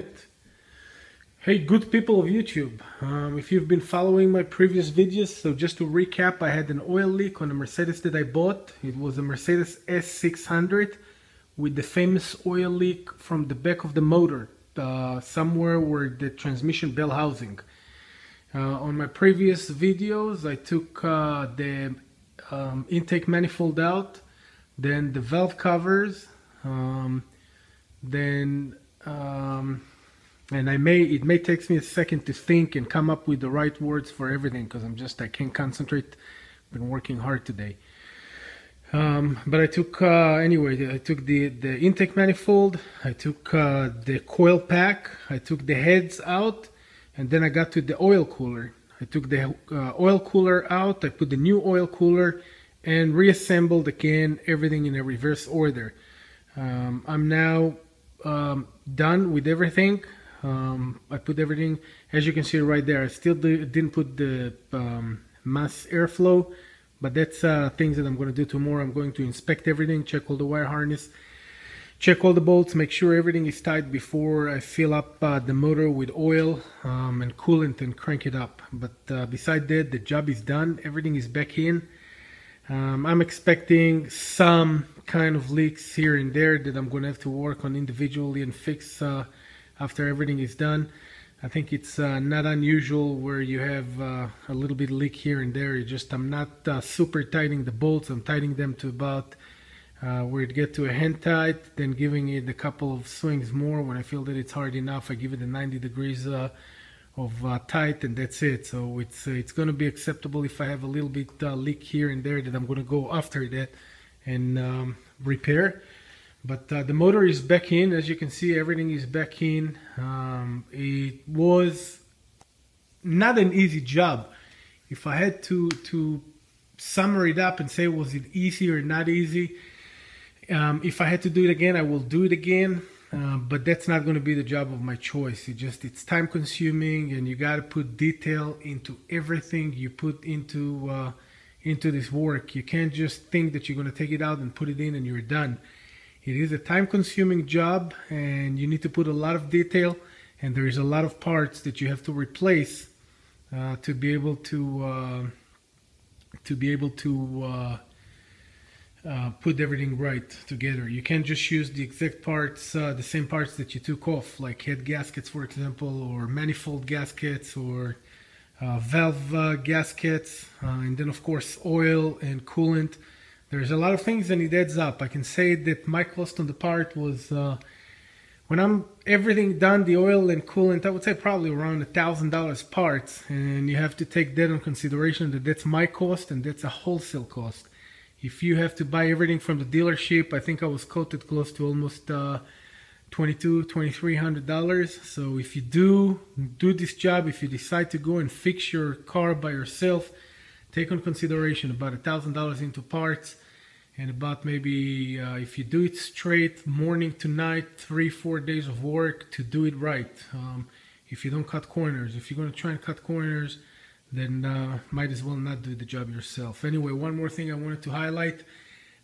it. Hey, good people of YouTube. If you've been following my previous videos, so just to recap, I had an oil leak on a Mercedes that I bought. It was a Mercedes S600 with the famous oil leak from the back of the motor, somewhere where the transmission bell housing. On my previous videos, I took the intake manifold out, then the valve covers, and it may take me a second to think and come up with the right words for everything, because I can't concentrate. Been working hard today. But I took I took the intake manifold, I took the coil pack, I took the heads out, and then I got to the oil cooler. I took the oil cooler out, I put the new oil cooler and reassembled again everything in a reverse order. I'm now done with everything. I put everything, as you can see right there. I still didn't put the mass airflow, but that's things that I'm going to do tomorrow. I'm going to inspect everything, check all the wire harness, check all the bolts, make sure everything is tight before I fill up the motor with oil and coolant and crank it up. But beside that, the job is done. Everything is back in. I'm expecting some kind of leaks here and there that I'm going to have to work on individually and fix after everything is done. I think it's not unusual where you have a little bit of leak here and there. I'm not super tightening the bolts. I'm tightening them to about where it get to a hand tight, then giving it a couple of swings more. When I feel that it's hard enough, I give it a 90 degrees of tight, and that's it. So it's going to be acceptable if I have a little bit leak here and there that I'm going to go after that and repair. But the motor is back in. As you can see, everything is back in. It was not an easy job. If I had to sum it up and say, was it easy or not easy? If I had to do it again, I will do it again. But that's not going to be the job of my choice. It's time consuming, and you got to put detail into everything you put into this work. You can't just think that you're going to take it out and put it in and you're done. It is a time-consuming job, and you need to put a lot of detail, and there is a lot of parts that you have to replace to be able to put everything right together. You can't just use the exact parts, the same parts that you took off, like head gaskets, for example, or manifold gaskets, or valve gaskets, and then of course oil and coolant. There's a lot of things, and it adds up. I can say that my cost on the part was, when I'm everything done, the oil and coolant, I would say probably around $1,000 parts. And you have to take that in consideration, that that's my cost and that's a wholesale cost. If you have to buy everything from the dealership, I think I was quoted close to almost $2,300. So if you do this job, if you decide to go and fix your car by yourself, take on consideration about $1,000 into parts, and about maybe if you do it straight, morning to night, 3-4 days of work to do it right. If you don't cut corners, if you're going to try and cut corners, then might as well not do the job yourself. Anyway, one more thing I wanted to highlight,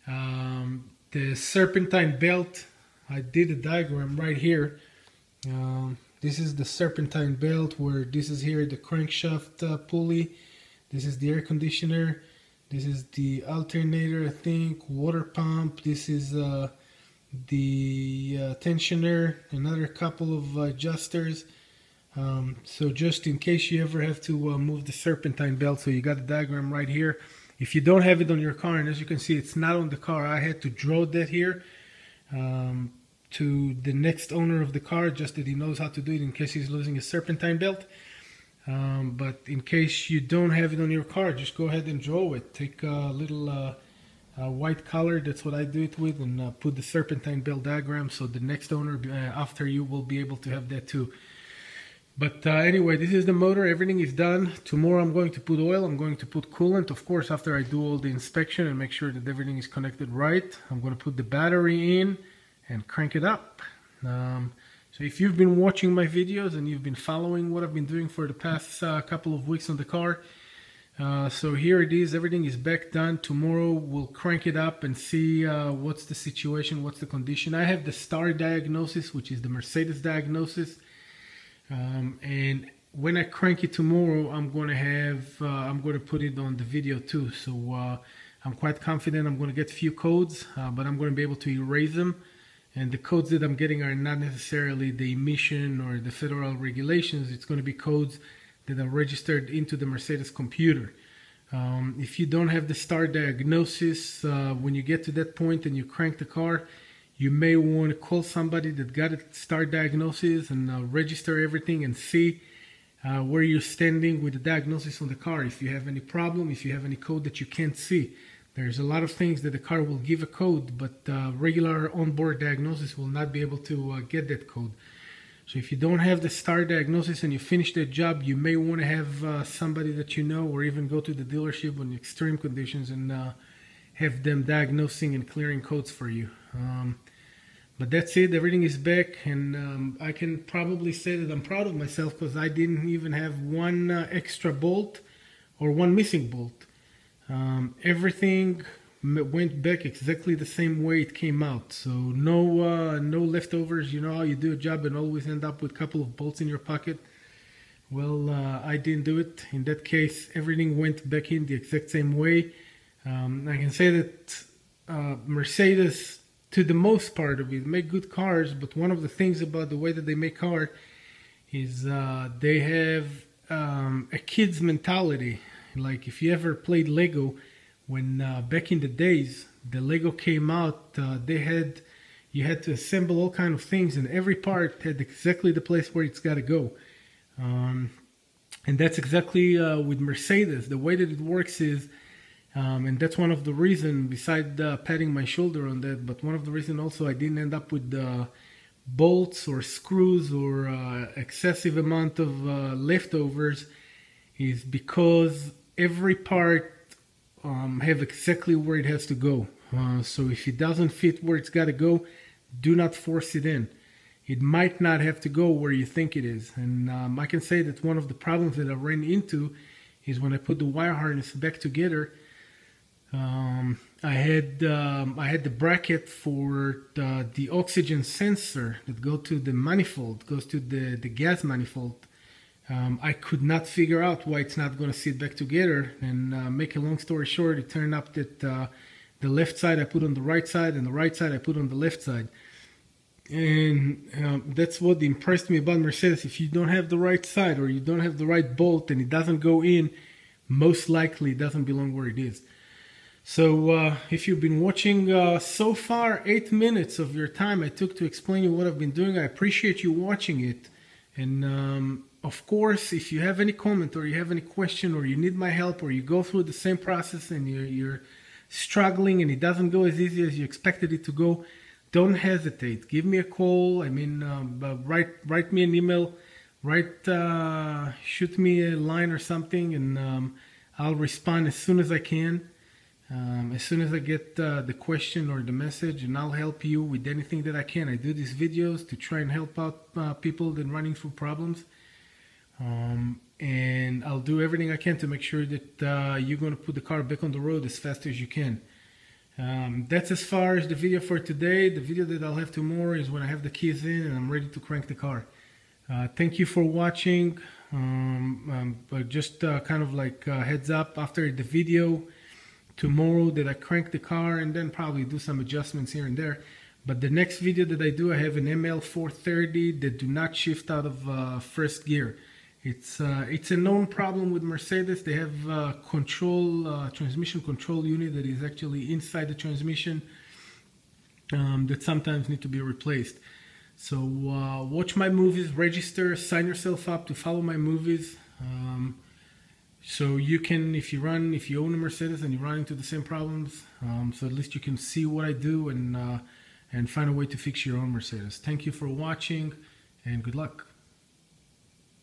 the Serpentine belt. I did a diagram right here. This is the Serpentine belt, where this is here the crankshaft pulley. This is the air conditioner. This is the alternator, I think, water pump. This is the tensioner, another couple of adjusters. So just in case you ever have to move the Serpentine belt, so you got the diagram right here. If you don't have it on your car, and as you can see, it's not on the car, I had to draw that here to the next owner of the car, just that he knows how to do it in case he's losing a Serpentine belt. But in case you don't have it on your car, just go ahead and draw it. Take a little white color, that's what I do it with, and put the Serpentine belt diagram, so the next owner after you will be able to have that too. But anyway, this is the motor. Everything is done. Tomorrow I'm going to put oil, I'm going to put coolant, of course, after I do all the inspection and make sure that everything is connected right. I'm going to put the battery in and crank it up. So if you've been watching my videos and you've been following what I've been doing for the past couple of weeks on the car, so here it is, everything is back done. Tomorrow we'll crank it up and see what's the situation, what's the condition. I have the STAR diagnosis, which is the Mercedes diagnosis. And when I crank it tomorrow, I'm going to put it on the video too. So I'm quite confident I'm going to get a few codes, but I'm going to be able to erase them. And the codes that I'm getting are not necessarily the emission or the federal regulations. It's going to be codes that are registered into the Mercedes computer. If you don't have the star diagnosis, when you get to that point and you crank the car, you may want to call somebody that got a star diagnosis and register everything and see where you're standing with the diagnosis on the car. If you have any problem, if you have any code that you can't see. There's a lot of things that the car will give a code, but regular onboard diagnosis will not be able to get that code. So if you don't have the star diagnosis and you finish that job, you may want to have somebody that you know, or even go to the dealership on extreme conditions and have them diagnosing and clearing codes for you. But that's it. Everything is back, and I can probably say that I'm proud of myself because I didn't even have one extra bolt or one missing bolt. Everything went back exactly the same way it came out. So no leftovers. You know how you do a job and always end up with a couple of bolts in your pocket? Well, I didn't do it. In that case, everything went back in the exact same way. I can say that Mercedes, to the most part of it, make good cars, but one of the things about the way that they make cars is they have a kid's mentality. Like if you ever played Lego, when back in the days the Lego came out, you had to assemble all kind of things, and every part had exactly the place where it's got to go. And that's exactly with Mercedes. The way that it works is, and that's one of the reasons, besides patting my shoulder on that, but one of the reasons also I didn't end up with bolts or screws or excessive amount of leftovers is because every part have exactly where it has to go. So if it doesn't fit where it's got to go, do not force it in. It might not have to go where you think it is. And I can say that one of the problems that I ran into is when I put the wire harness back together, I had the bracket for the oxygen sensor that goes to the gas manifold. I could not figure out why it's not going to sit back together, and make a long story short, it turned up that the left side I put on the right side and the right side I put on the left side. And that's what impressed me about Mercedes. If you don't have the right side or you don't have the right bolt and it doesn't go in, most likely it doesn't belong where it is. So if you've been watching so far 8 minutes of your time I took to explain you what I've been doing, I appreciate you watching it. And of course, if you have any comment or you have any question or you need my help or you go through the same process and you're struggling and it doesn't go as easy as you expected it to go, don't hesitate. Give me a call. I mean, write me an email, shoot me a line or something, and I'll respond as soon as I can. As soon as I get the question or the message, and I'll help you with anything that I can. I do these videos to try and help out people that are running through problems. And I'll do everything I can to make sure that you're going to put the car back on the road as fast as you can. That's as far as the video for today. The video that I'll have tomorrow is when I have the keys in and I'm ready to crank the car. Thank you for watching. But just kind of like heads up, after the video tomorrow that I crank the car and then probably do some adjustments here and there. But the next video that I do, I have an ML430 that do not shift out of first gear. It's a known problem with Mercedes. They have transmission control unit that is actually inside the transmission that sometimes need to be replaced. So watch my movies, register, sign yourself up to follow my movies. So you can, if you own a Mercedes and you run into the same problems, so at least you can see what I do and find a way to fix your own Mercedes. Thank you for watching and good luck.